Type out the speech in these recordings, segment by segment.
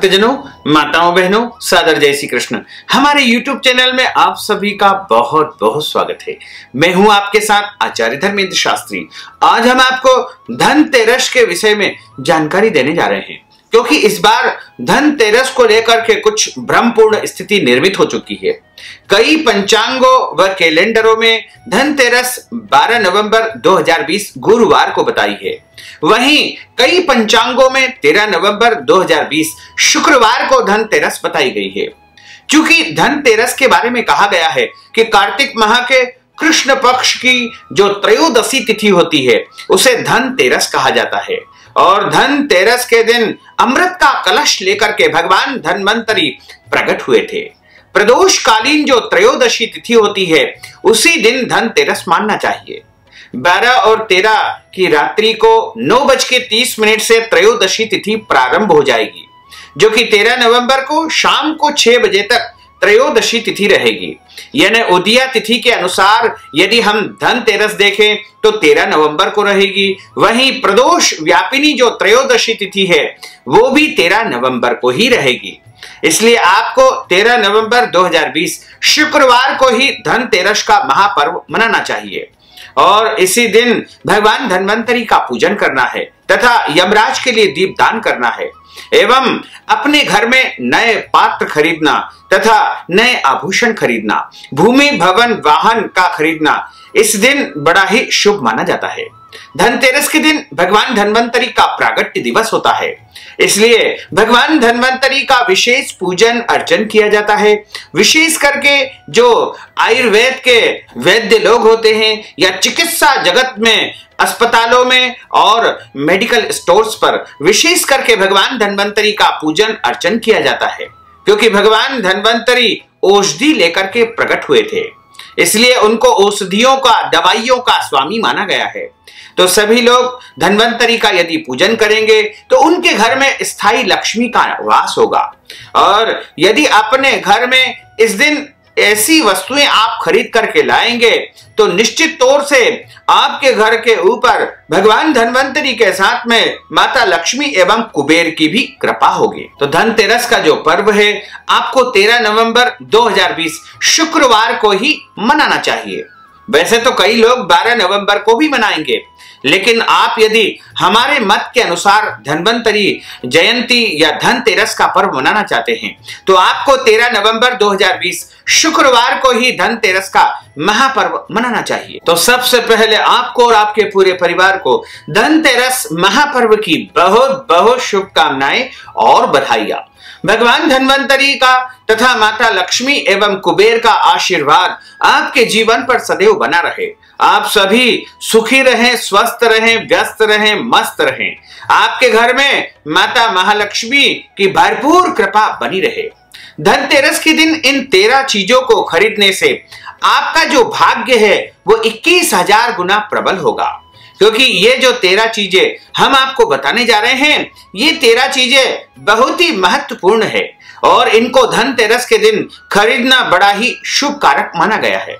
भक्तजनों, माताओं, बहनों, सादर जय श्री कृष्ण। हमारे YouTube चैनल में आप सभी का बहुत बहुत स्वागत है। मैं हूं आपके साथ आचार्य धर्मेंद्र शास्त्री। आज हम आपको धनतेरस के विषय में जानकारी देने जा रहे हैं, क्योंकि इस बार धनतेरस को लेकर के कुछ भ्रमपूर्ण स्थिति निर्मित हो चुकी है। कई पंचांगों व कैलेंडरों में धनतेरस 12 नवंबर 2020 गुरुवार को बताई है। वहीं कई पंचांगों में 13 नवंबर 2020 शुक्रवार को धनतेरस बताई गई है। क्योंकि धनतेरस के बारे में कहा गया है कि कार्तिक माह के कृष्ण पक्ष की जो त्रयोदशी तिथि होती है उसे धनतेरस कहा जाता है। और धनतेरस के दिन अमृत का कलश लेकर के भगवान धन्वंतरी प्रकट हुए थे। प्रदोष कालीन जो त्रयोदशी तिथि होती है उसी दिन धनतेरस मानना चाहिए। 12 और 13 की रात्रि को 9:30 से त्रयोदशी तिथि प्रारंभ हो जाएगी, जो कि 13 नवंबर को शाम को 6 बजे तक त्रयोदशी तिथि रहेगी। यानी उदया तिथि के अनुसार यदि हम धनतेरस देखें तो 13 नवंबर को रहेगी। वहीं प्रदोष व्यापिनी जो त्रयोदशी तिथि है वो भी 13 नवंबर को ही रहेगी। इसलिए आपको 13 नवंबर 2020 शुक्रवार को ही धनतेरस का महापर्व मनाना चाहिए और इसी दिन भगवान धन्वंतरी का पूजन करना है तथा यमराज के लिए दीपदान करना है एवं अपने घर में नए पात्र खरीदना तथा नए आभूषण खरीदना, भूमि भवन वाहन का खरीदना इस दिन बड़ा ही शुभ माना जाता है। धनतेरस के दिन भगवान धन्वंतरी का प्रागट्य दिवस होता है, इसलिए भगवान धन्वंतरी का विशेष पूजन अर्चन किया जाता है। विशेष करके जो आयुर्वेद के वैद्य लोग होते हैं या चिकित्सा जगत में अस्पतालों में और मेडिकल स्टोर्स पर विशेष करके भगवान धन्वंतरी का पूजन अर्चन किया जाता है, क्योंकि भगवान धन्वंतरी औषधि लेकर के प्रकट हुए थे, इसलिए उनको औषधियों का, दवाइयों का स्वामी माना गया है। तो सभी लोग धन्वंतरी का यदि पूजन करेंगे तो उनके घर में स्थायी लक्ष्मी का वास होगा। और यदि अपने घर में इस दिन ऐसी वस्तुएं आप खरीद करके लाएंगे तो निश्चित तौर से आपके घर के ऊपर भगवान धन्वंतरी के साथ में माता लक्ष्मी एवं कुबेर की भी कृपा होगी। तो धनतेरस का जो पर्व है आपको 13 नवंबर 2020 शुक्रवार को ही मनाना चाहिए। वैसे तो कई लोग 12 नवंबर को भी मनाएंगे, लेकिन आप यदि हमारे मत के अनुसार धन्वंतरी जयंती या धनतेरस का पर्व मनाना चाहते हैं तो आपको 13 नवंबर 2020 शुक्रवार को ही धनतेरस का महापर्व मनाना चाहिए। तो सबसे पहले आपको और आपके पूरे परिवार को धनतेरस महापर्व की बहुत बहुत शुभकामनाएं और बधाइयां। भगवान धन्वंतरी का तथा माता लक्ष्मी एवं कुबेर का आशीर्वाद आपके जीवन पर सदैव बना रहे। आप सभी सुखी रहें, स्वस्थ रहें, व्यस्त रहें, मस्त रहें। आपके घर में माता महालक्ष्मी की भरपूर कृपा बनी रहे। धनतेरस के दिन इन 13 चीजों को खरीदने से आपका जो भाग्य है वो 21,000 गुना प्रबल होगा, क्योंकि ये जो 13 चीजें हम आपको बताने जा रहे हैं ये 13 चीजें बहुत ही महत्वपूर्ण है और इनको धनतेरस के दिन खरीदना बड़ा ही शुभ कारक माना गया है।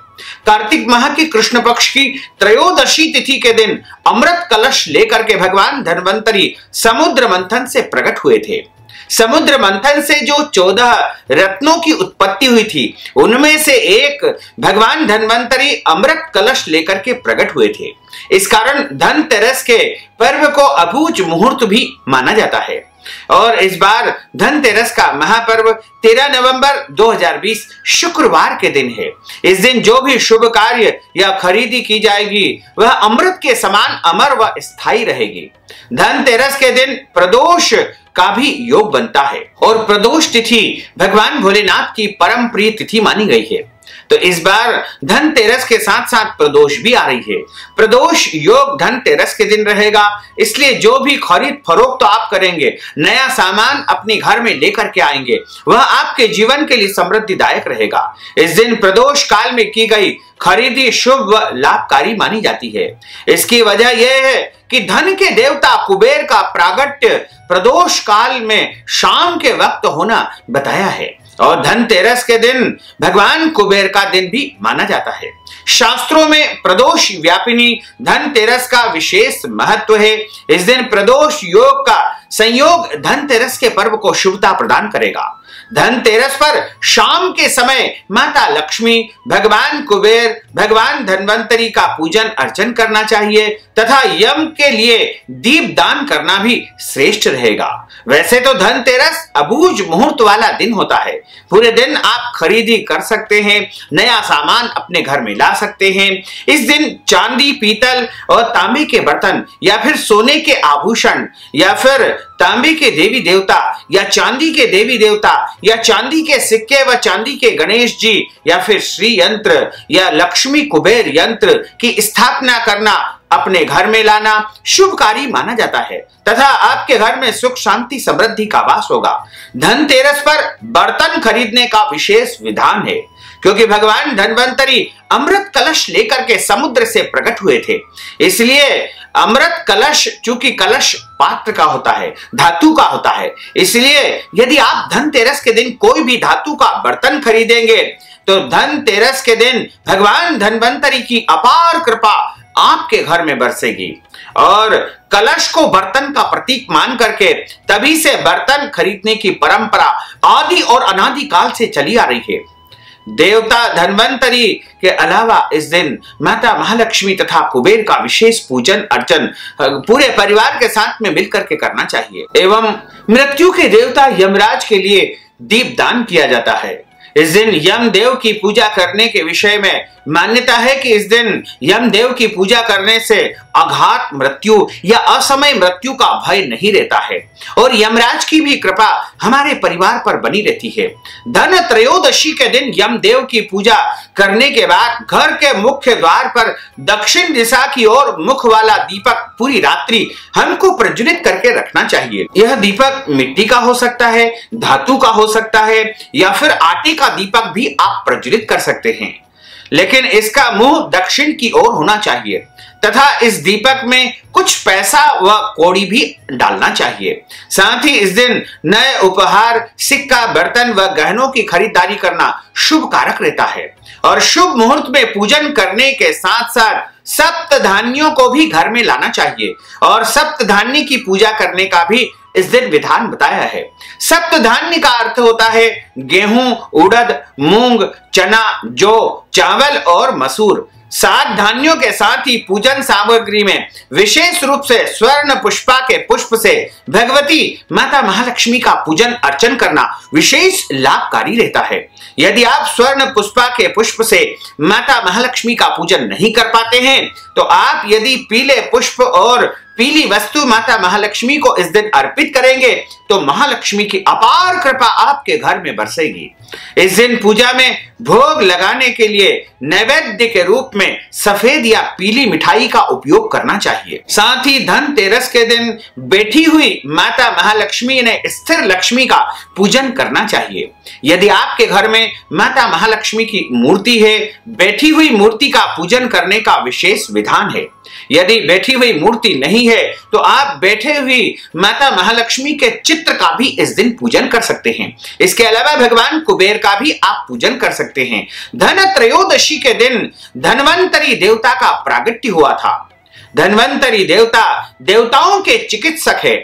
कार्तिक माह की कृष्ण पक्ष की त्रयोदशी तिथि के दिन अमृत कलश लेकर के भगवान धन्वंतरी समुद्र मंथन से प्रकट हुए थे। समुद्र मंथन से जो 14 रत्नों की उत्पत्ति हुई थी उनमें से एक भगवान धन्वंतरी अमृत कलश लेकर के प्रकट हुए थे। इस कारण धनतेरस के पर्व को अबूझ मुहूर्त भी माना जाता है और इस बार धनतेरस का महापर्व 13 नवंबर 2020 शुक्रवार के दिन है। इस दिन जो भी शुभ कार्य या खरीदी की जाएगी वह अमृत के समान अमर व स्थायी रहेगी। धनतेरस के दिन प्रदोष का भी योग बनता है और प्रदोष तिथि भगवान भोलेनाथ की परम प्रिय तिथि मानी गई है। तो इस बार धनतेरस के साथ साथ प्रदोष भी आ रही है। प्रदोष योग धनतेरस के दिन रहेगा, इसलिए जो भी खरीद फरोख्त आप करेंगे, नया सामान अपने घर में लेकर के आएंगे, वह आपके जीवन के लिए समृद्धिदायक रहेगा। इस दिन प्रदोष काल में की गई खरीदी शुभ व लाभकारी मानी जाती है। इसकी वजह यह है कि धन के देवता कुबेर का प्रागट्य प्रदोष काल में शाम के वक्त होना बताया है और धनतेरस के दिन भगवान कुबेर का दिन भी माना जाता है। शास्त्रों में प्रदोष व्यापिनी धनतेरस का विशेष महत्व है। इस दिन प्रदोष योग का संयोग धनतेरस के पर्व को शुभता प्रदान करेगा। धनतेरस पर शाम के समय माता लक्ष्मी, भगवान कुबेर, भगवान धन्वंतरी का पूजन अर्चन करना चाहिए तथा यम के लिए दीप दान करना भी श्रेष्ठ रहेगा। वैसे तो धनतेरस अबूझ मुहूर्त वाला दिन होता है। पूरे दिन आप खरीदी कर सकते हैं, नया सामान अपने घर में ला सकते हैं। इस दिन चांदी, पीतल और तांबे के बर्तन या फिर सोने के आभूषण या फिर तांबे के देवी देवता या चांदी के देवी देवता या चांदी के सिक्के व चांदी के गणेश जी या फिर श्री यंत्र या लक्ष्मी कुबेर यंत्र की स्थापना करना, अपने घर में लाना शुभकारी माना जाता है तथा आपके घर में सुख शांति समृद्धि का वास होगा। धनतेरस पर बर्तन खरीदने का विशेष विधान है क्योंकि भगवान धन्वंतरी अमृत कलश लेकर के समुद्र से प्रकट हुए थे। इसलिए अमृत कलश, चूंकि कलश पात्र का होता है, धातु का होता है, इसलिए यदि आप धनतेरस के दिन कोई भी धातु का बर्तन खरीदेंगे तो धनतेरस के दिन भगवान धन्वंतरी की अपार कृपा आपके घर में बरसेगी। और कलश को बर्तन का प्रतीक मान करके तभी से बर्तन खरीदने की परंपरा आदि और अनादि काल से चली आ रही है। देवता धन्वंतरी के अलावा इस दिन माता महालक्ष्मी तथा कुबेर का विशेष पूजन अर्चन पूरे परिवार के साथ में मिलकर के करना चाहिए। एवं मृत्यु के देवता यमराज के लिए दीप दान किया जाता है। इस दिन यमदेव की पूजा करने के विषय में मान्यता है कि इस दिन यमदेव की पूजा करने से अघात मृत्यु या असमय मृत्यु का भय नहीं रहता है और यमराज की भी कृपा हमारे परिवार पर बनी रहती है। धन त्रयोदशी के दिन यमदेव की पूजा करने के बाद घर के मुख्य द्वार पर दक्षिण दिशा की ओर मुख वाला दीपक पूरी रात्रि हमको प्रज्वलित करके रखना चाहिए। यह दीपक मिट्टी का हो सकता है, धातु का हो सकता है या फिर आटे का दीपक भी आप प्रज्वलित कर सकते हैं, लेकिन इसका मुंह दक्षिण की ओर होना चाहिए तथा इस दीपक में कुछ पैसा व कौड़ी भी डालना चाहिए। साथ ही इस दिन नए उपहार, सिक्का, बर्तन व गहनों की खरीदारी करना शुभ कारक रहता है और शुभ मुहूर्त में पूजन करने के साथ साथ सप्त धान्यों को भी घर में लाना चाहिए और सप्त धान्य की पूजा करने का भी इस दिन विधान बताया है। सप्त धान्य का अर्थ होता है गेहूं, उड़द, मूंग, चना, जौ, चावल और मसूर। 7 धान्यों के साथ ही पूजन सामग्री में विशेष रूप से स्वर्ण पुष्पा के पुष्प से भगवती माता महालक्ष्मी का पूजन अर्चन करना विशेष लाभकारी रहता है। यदि आप स्वर्ण पुष्पा के पुष्प से माता महालक्ष्मी का पूजन नहीं कर पाते हैं तो आप यदि पीले पुष्प और पीली वस्तु माता महालक्ष्मी को इस दिन अर्पित करेंगे तो महालक्ष्मी की अपार कृपा आपके घर में बरसेगी। इस दिन पूजा में भोग लगाने के लिए नैवेद्य के रूप में सफेद या पीली मिठाई का उपयोग करना चाहिए। साथ ही धनतेरस के दिन बैठी हुई माता महालक्ष्मी ने स्थिर लक्ष्मी का पूजन करना चाहिए। यदि आपके घर में माता महालक्ष्मी की मूर्ति है, बैठी हुई मूर्ति का पूजन करने का विशेष विधान है। यदि बैठी हुई मूर्ति नहीं है तो आप बैठे हुई माता महालक्ष्मी के चित्र का भी इस दिन पूजन कर सकते हैं। इसके अलावा भगवान कुबेर का भी आप पूजन कर सकते हैं। धन त्रयोदशी के दिन धन्वंतरी देवता का प्रागट्य हुआ था। धन्वंतरी देवता देवताओं के चिकित्सक है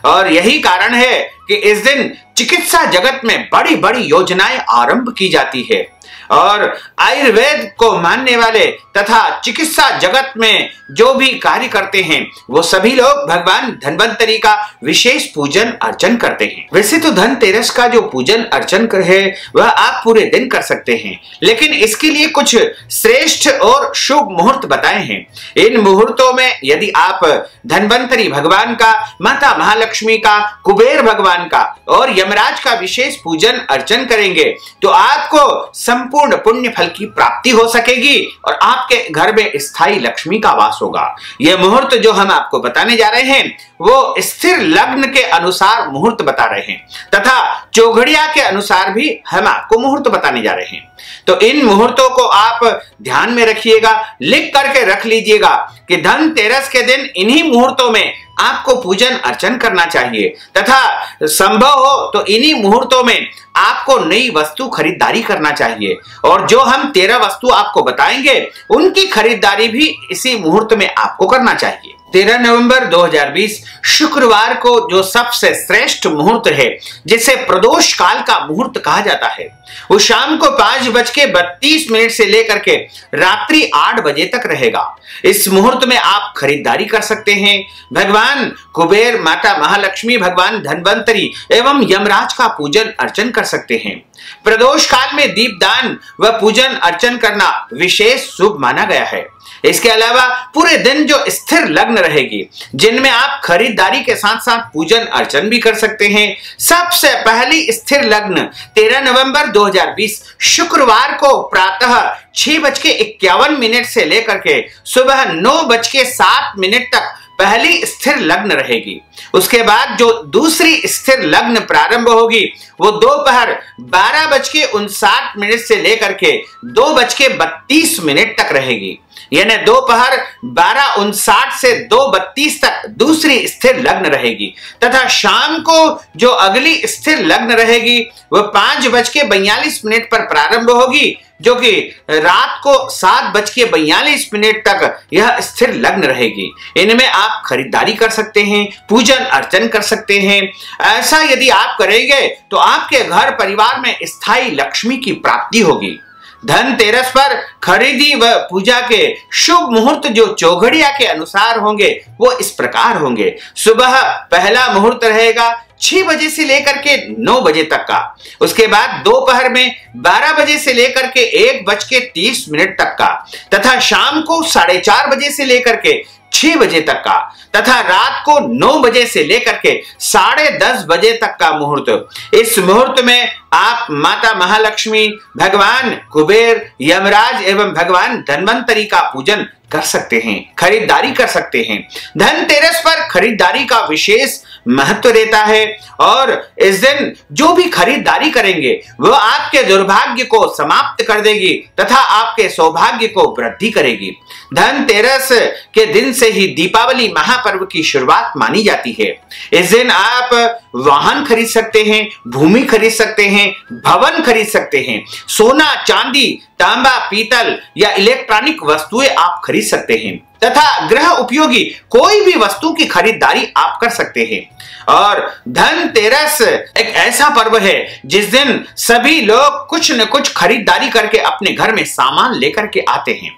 और यही कारण है कि इस दिन चिकित्सा जगत में बड़ी बड़ी योजनाएं आरंभ की जाती है और आयुर्वेद को मानने वाले तथा चिकित्सा जगत में जो भी कार्य करते हैं वो सभी लोग भगवान धन्वंतरी का विशेष पूजन अर्चन करते हैं। वैसे तो धनतेरस का जो पूजन अर्चन है वह आप पूरे दिन कर सकते हैं, लेकिन इसके लिए कुछ श्रेष्ठ और शुभ मुहूर्त बताए हैं। इन मुहूर्तों में यदि आप धन्वंतरी भगवान का, माता महालक्ष्मी का, कुबेर भगवान का और यमराज का विशेष पूजन अर्चन करेंगे तो आपको संपूर्ण पुण्य फल की प्राप्ति हो सकेगी और आपके घर में स्थायी लक्ष्मी का वास होगा। यह मुहूर्त जो हम आपको बताने जा रहे हैं वो स्थिर लग्न के अनुसार मुहूर्त बता रहे हैं तथा चौघड़िया के अनुसार भी हम आपको मुहूर्त बताने जा रहे हैं। तो इन मुहूर्तों को आप ध्यान में रखिएगा, लिख करके रख लीजिएगा कि धनतेरस के दिन इन्हीं मुहूर्तों में आपको पूजन अर्चन करना चाहिए तथा संभव हो तो इन्हीं मुहूर्तों में आपको नई वस्तु खरीदारी करना चाहिए और जो हम 13 वस्तु आपको बताएंगे उनकी खरीदारी भी इसी मुहूर्त में आपको करना चाहिए। 13 नवंबर 2020 शुक्रवार को जो सबसे श्रेष्ठ मुहूर्त है, जिसे प्रदोष काल का मुहूर्त कहा जाता है, वो शाम को 5:32 से लेकर के रात्रि 8 बजे तक रहेगा। इस मुहूर्त में आप खरीदारी कर सकते हैं। भगवान कुबेर, माता महालक्ष्मी, भगवान धन्वंतरी एवं यमराज का पूजन अर्चन कर सकते हैं। प्रदोष काल में दीपदान व पूजन अर्चन करना विशेष शुभ माना गया है। इसके अलावा पूरे दिन जो स्थिर लग्न रहेगी, जिनमें आप खरीदारी के साथ साथ पूजन अर्चन भी कर सकते हैं। सबसे पहली स्थिर लग्न 13 नवंबर 2020 शुक्रवार को प्रातः 6:51 से लेकर के सुबह 9:07 तक पहली स्थिर लग्न रहेगी। उसके बाद जो दूसरी स्थिर लग्न प्रारंभ होगी वो दोपहर 12:59 से लेकर के 2:32 तक रहेगी। यानी दोपहर 12:59 से 2:32 तक दूसरी स्थिर लग्न रहेगी तथा शाम को जो अगली स्थिर लग्न रहेगी वह 5:42 पर प्रारंभ होगी, जो कि रात को 7:42 तक यह स्थिर लग्न रहेगी। इनमें आप खरीदारी कर सकते हैं, पूजन अर्चन कर सकते हैं। ऐसा यदि आप करेंगे तो आपके घर परिवार में स्थायी लक्ष्मी की प्राप्ति होगी। धनतेरस पर खरीदी व पूजा के शुभ मुहूर्त जो चौघड़िया के अनुसार होंगे वो इस प्रकार होंगे। सुबह पहला मुहूर्त रहेगा 6 बजे से लेकर के 9 बजे तक का। उसके बाद दोपहर में 12 बजे से लेकर के 1:30 तक का तथा शाम को 4:30 बजे से लेकर के 6 बजे तक का तथा रात को 9 बजे से लेकर के 10:30 बजे तक का मुहूर्त। इस मुहूर्त में आप माता महालक्ष्मी, भगवान कुबेर, यमराज एवं भगवान धन्वंतरी का पूजन कर सकते हैं, खरीदारी कर सकते हैं। धनतेरस पर खरीदारी का विशेष महत्व रहता है और इस दिन जो भी खरीदारी करेंगे वह आपके दुर्भाग्य को समाप्त कर देगी तथा आपके सौभाग्य को वृद्धि करेगी। धनतेरस के दिन से ही दीपावली महापर्व की शुरुआत मानी जाती है। इस दिन आप वाहन खरीद सकते हैं, भूमि खरीद सकते हैं, भवन खरीद सकते हैं, सोना, चांदी, तांबा, पीतल या इलेक्ट्रॉनिक वस्तुएं आप खरीद सकते हैं तथा गृह उपयोगी कोई भी वस्तु की खरीदारी आप कर सकते हैं। और धनतेरस एक ऐसा पर्व है जिस दिन सभी लोग कुछ न कुछ खरीदारी करके अपने घर में सामान लेकर के आते हैं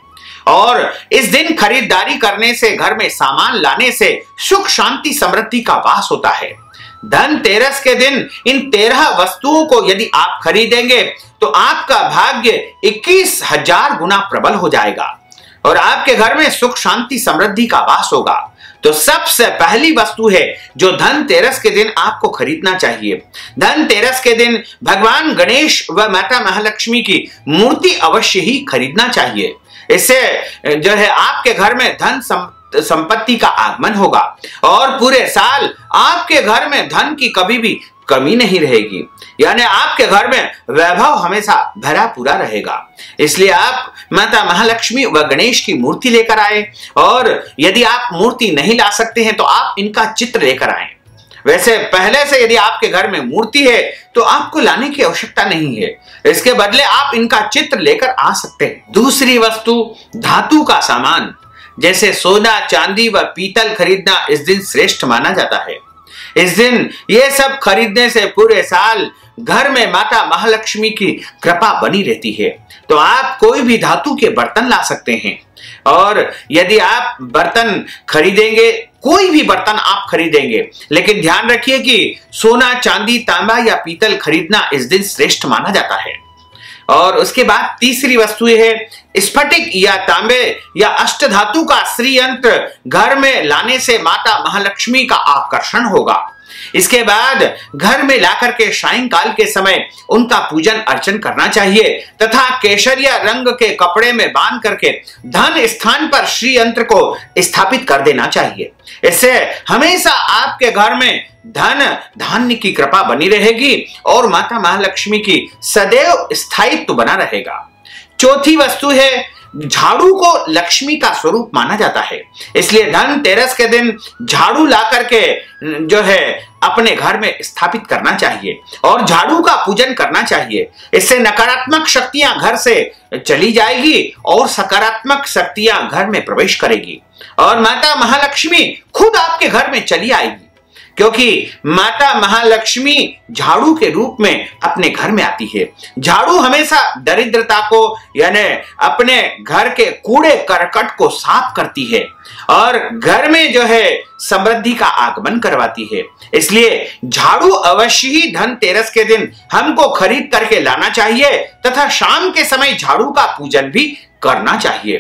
और इस दिन खरीदारी करने से, घर में सामान लाने से सुख, शांति, समृद्धि का वास होता है। धनतेरस के दिन इन 13 वस्तुओं को यदि आप खरीदेंगे तो आपका भाग्य 21,000 गुना प्रबल हो जाएगा और आपके घर में सुख, शांति, समृद्धि का वास होगा। तो सबसे पहली वस्तु है जो धनतेरस के दिन आपको खरीदना चाहिए। धनतेरस के दिन भगवान गणेश व माता महालक्ष्मी की मूर्ति अवश्य ही खरीदना चाहिए। इससे जो है आपके घर में धन संपत्ति का आगमन होगा और पूरे साल आपके घर में धन की कभी भी कमी नहीं रहेगी, यानी आपके घर में वैभव हमेशा भरा पूरा रहेगा। इसलिए आप माता महालक्ष्मी व गणेश की मूर्ति लेकर आए और यदि आप मूर्ति नहीं ला सकते हैं तो आप इनका चित्र लेकर आए। वैसे पहले से यदि आपके घर में मूर्ति है तो आपको लाने की आवश्यकता नहीं है, इसके बदले आप इनका चित्र लेकर आ सकते हैं। दूसरी वस्तु धातु का सामान जैसे सोना, चांदी व पीतल खरीदना इस दिन श्रेष्ठ माना जाता है। इस दिन ये सब खरीदने से पूरे साल घर में माता महालक्ष्मी की कृपा बनी रहती है। तो आप कोई भी धातु के बर्तन ला सकते हैं और यदि आप बर्तन खरीदेंगे, कोई भी बर्तन आप खरीदेंगे, लेकिन ध्यान रखिए कि सोना, चांदी, तांबा या पीतल खरीदना इस दिन श्रेष्ठ माना जाता है। और उसके बाद तीसरी वस्तु है स्फटिक या तांबे या अष्टधातु का श्री यंत्र घर में लाने से माता महालक्ष्मी का आकर्षण होगा। इसके बाद घर में लाकर के सायंकाल के समय उनका पूजन अर्चन करना चाहिए तथा केसरिया रंग के कपड़े में बांध करके धन स्थान पर श्री यंत्र को स्थापित कर देना चाहिए। इससे हमेशा आपके घर में धन धान्य की कृपा बनी रहेगी और माता महालक्ष्मी की सदैव स्थायित्व बना रहेगा। चौथी वस्तु है झाड़ू को लक्ष्मी का स्वरूप माना जाता है, इसलिए धनतेरस के दिन झाड़ू ला करके जो है अपने घर में स्थापित करना चाहिए और झाड़ू का पूजन करना चाहिए। इससे नकारात्मक शक्तियां घर से चली जाएगी और सकारात्मक शक्तियां घर में प्रवेश करेगी और माता महालक्ष्मी खुद आपके घर में चली आएगी, क्योंकि माता महालक्ष्मी झाड़ू के रूप में अपने घर में आती है। झाड़ू हमेशा दरिद्रता को यानी अपने घर के कूड़े करकट को साफ करती है और घर में जो है समृद्धि का आगमन करवाती है। इसलिए झाड़ू अवश्य ही धनतेरस के दिन हमको खरीद करके लाना चाहिए तथा शाम के समय झाड़ू का पूजन भी करना चाहिए।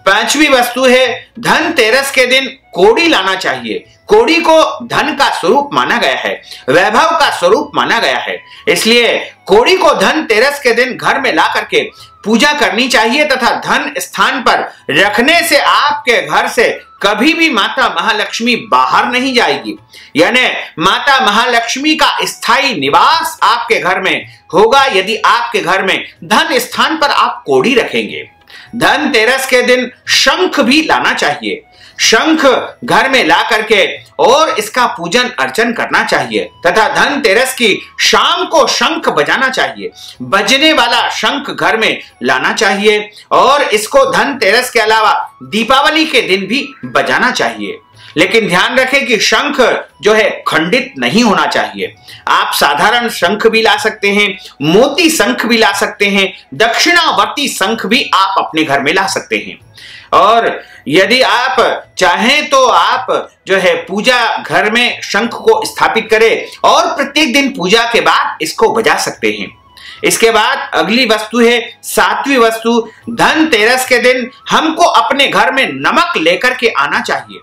पांचवी वस्तु है धनतेरस के दिन कोड़ी लाना चाहिए। कोड़ी को धन का स्वरूप माना गया है, वैभव का स्वरूप माना गया है, इसलिए कोड़ी को धनतेरस के दिन घर में ला करके पूजा करनी चाहिए तथा धन स्थान पर रखने से आपके घर से कभी भी माता महालक्ष्मी बाहर नहीं जाएगी, यानी माता महालक्ष्मी का स्थायी निवास आपके घर में होगा यदि आपके घर में धन स्थान पर आप कोड़ी रखेंगे। धनतेरस के दिन शंख भी लाना चाहिए। शंख घर में ला करके और इसका पूजन अर्चन करना चाहिए तथा धनतेरस की शाम को शंख बजाना चाहिए। बजने वाला शंख घर में लाना चाहिए और इसको धनतेरस के अलावा दीपावली के दिन भी बजाना चाहिए। लेकिन ध्यान रखें कि शंख जो है खंडित नहीं होना चाहिए। आप साधारण शंख भी ला सकते हैं, मोती शंख भी ला सकते हैं, दक्षिणावर्ती शंख भी आप अपने घर में ला सकते हैं। और यदि आप चाहें तो आप जो है पूजा घर में शंख को स्थापित करें और प्रत्येक दिन पूजा के बाद इसको बजा सकते हैं। इसके बाद अगली वस्तु है सातवीं वस्तु, धनतेरस के दिन हमको अपने घर में नमक लेकर के आना चाहिए,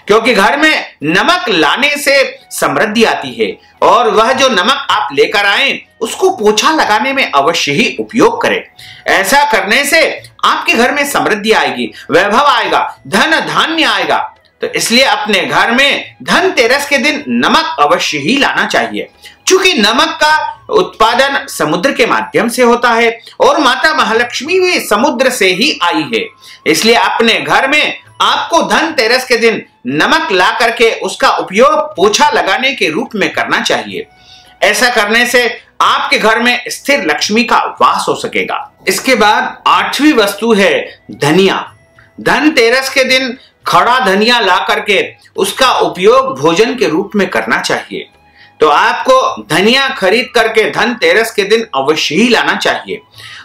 क्योंकि घर में नमक लाने से समृद्धि आती है और वह जो नमक आप लेकर आए उसको पोछा लगाने में अवश्य ही उपयोग करें। ऐसा करने से आपके घर में समृद्धि आएगी, वैभव आएगा, धन धान्य आएगा। तो इसलिए अपने घर में धनतेरस के दिन नमक अवश्य ही लाना चाहिए। चूंकि नमक का उत्पादन समुद्र के माध्यम से होता है और माता महालक्ष्मी भी समुद्र से ही आई है, इसलिए अपने घर में आपको धनतेरस के दिन नमक ला करके उसका उपयोग पोछा लगाने के रूप में करना चाहिए। ऐसा करने से आपके घर में स्थिर लक्ष्मी का वास हो सकेगा। इसके बाद आठवीं वस्तु है धनिया। धनतेरस के दिन खड़ा धनिया ला करके उसका उपयोग भोजन के रूप में करना चाहिए। तो आपको धनिया खरीद करके धनतेरस के दिन अवश्य ही लाना चाहिए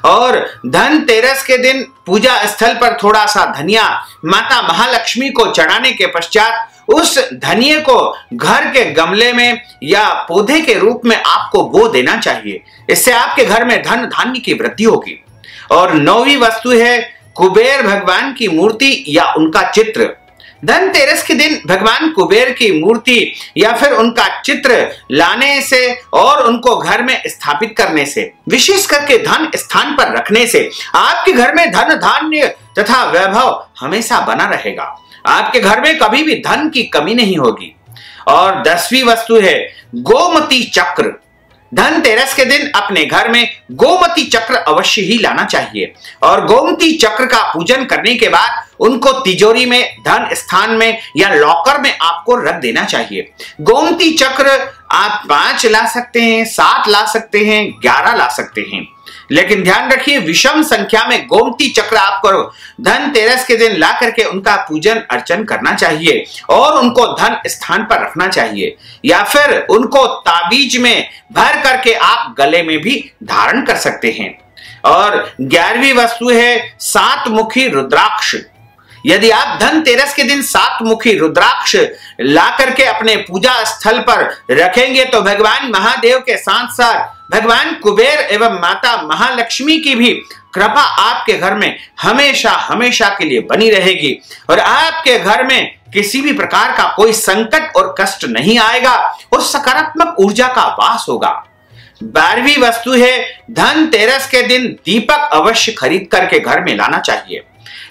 और धनतेरस के दिन पूजा स्थल पर थोड़ा सा धनिया माता महालक्ष्मी को चढ़ाने के पश्चात उस धनिये को घर के गमले में या पौधे के रूप में आपको बो देना चाहिए। इससे आपके घर में धन धान्य की वृद्धि होगी। और नौवीं वस्तु है कुबेर भगवान की मूर्ति या उनका चित्र। धनतेरस के दिन भगवान कुबेर की मूर्ति या फिर उनका चित्र लाने से और उनको घर में स्थापित करने से, विशेष करके धन स्थान पर रखने से आपके घर में धन धान्य तथा वैभव हमेशा बना रहेगा। आपके घर में कभी भी धन की कमी नहीं होगी। और 10वीं वस्तु है गोमती चक्र। धनतेरस के दिन अपने घर में गोमती चक्र अवश्य ही लाना चाहिए और गोमती चक्र का पूजन करने के बाद उनको तिजोरी में, धन स्थान में या लॉकर में आपको रख देना चाहिए। गोमती चक्र आप 5 ला सकते हैं, 7 ला सकते हैं, 11 ला सकते हैं, लेकिन ध्यान रखिए विषम संख्या में गोमती चक्र आपको धनतेरस के दिन ला करके उनका पूजन अर्चन करना चाहिए और उनको धन स्थान पर रखना चाहिए या फिर उनको ताबीज में भर करके आप गले में भी धारण कर सकते हैं। और 11वीं वस्तु है 7 मुखी रुद्राक्ष। यदि आप धनतेरस के दिन 7 मुखी रुद्राक्ष ला करके अपने पूजा स्थल पर रखेंगे तो भगवान महादेव के साथ साथ भगवान कुबेर एवं माता महालक्ष्मी की भी कृपा आपके घर में हमेशा हमेशा के लिए बनी रहेगी और आपके घर में किसी भी प्रकार का कोई संकट और कष्ट नहीं आएगा और सकारात्मक ऊर्जा का वास होगा। 12वीं वस्तु है धनतेरस के दिन दीपक अवश्य खरीद करके घर में लाना चाहिए।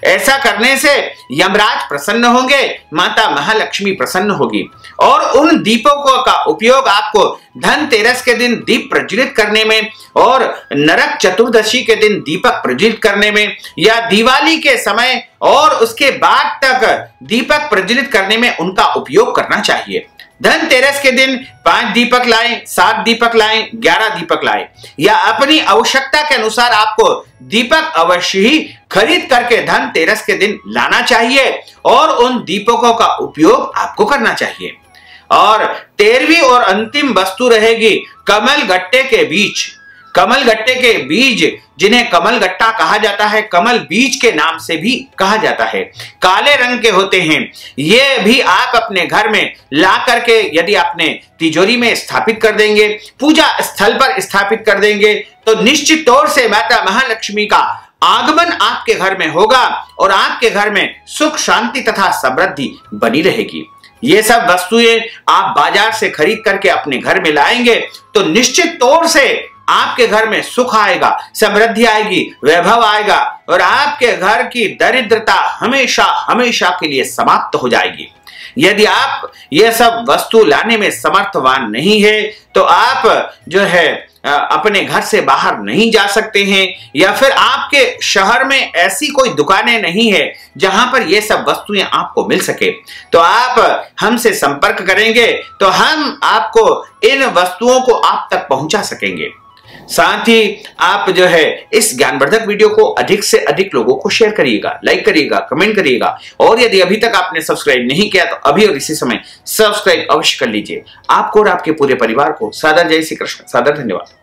ऐसा करने से यमराज प्रसन्न होंगे, माता महालक्ष्मी प्रसन्न होगी। और उन दीपकों का उपयोग आपको धनतेरस के दिन दीप प्रज्वलित करने में और नरक चतुर्दशी के दिन दीपक प्रज्वलित करने में या दिवाली के समय और उसके बाद तक दीपक प्रज्वलित करने में उनका उपयोग करना चाहिए। धनतेरस के दिन 5 दीपक लाएं, 7 दीपक लाएं, 11 दीपक लाएं या अपनी आवश्यकता के अनुसार आपको दीपक अवश्य ही खरीद करके धनतेरस के दिन लाना चाहिए और उन दीपकों का उपयोग आपको करना चाहिए। और 13वीं और अंतिम वस्तु रहेगी कमल गट्टे के बीज। कमल गट्टे के बीज, जिन्हें कमल गट्टा कहा जाता है, कमल बीज के नाम से भी कहा जाता है, काले रंग के होते हैं। ये भी आप अपने घर में ला करके यदि आपने तिजोरी में स्थापित कर देंगे, पूजा स्थल पर स्थापित कर देंगे, तो निश्चित तौर से माता महालक्ष्मी का आगमन आपके घर में होगा और आपके घर में सुख शांति तथा समृद्धि बनी रहेगी। ये सब वस्तुएं आप बाजार से खरीद करके अपने घर में लाएंगे तो निश्चित तौर से आपके घर में सुख आएगा, समृद्धि आएगी, वैभव आएगा और आपके घर की दरिद्रता हमेशा हमेशा के लिए समाप्त हो जाएगी। यदि आप ये सब वस्तु लाने में समर्थवान नहीं है तो आप जो है अपने घर से बाहर नहीं जा सकते हैं या फिर आपके शहर में ऐसी कोई दुकानें नहीं है जहां पर ये सब वस्तुएं आपको मिल सके, तो आप हमसे संपर्क करेंगे तो हम आपको इन वस्तुओं को आप तक पहुंचा सकेंगे। साथ ही आप जो है इस ज्ञानवर्धक वीडियो को अधिक से अधिक लोगों को शेयर करिएगा, लाइक करिएगा, कमेंट करिएगा और यदि अभी तक आपने सब्सक्राइब नहीं किया तो अभी और इसी समय सब्सक्राइब अवश्य कर लीजिए। आपको और आपके पूरे परिवार को सादर जय श्री कृष्ण, सादर धन्यवाद।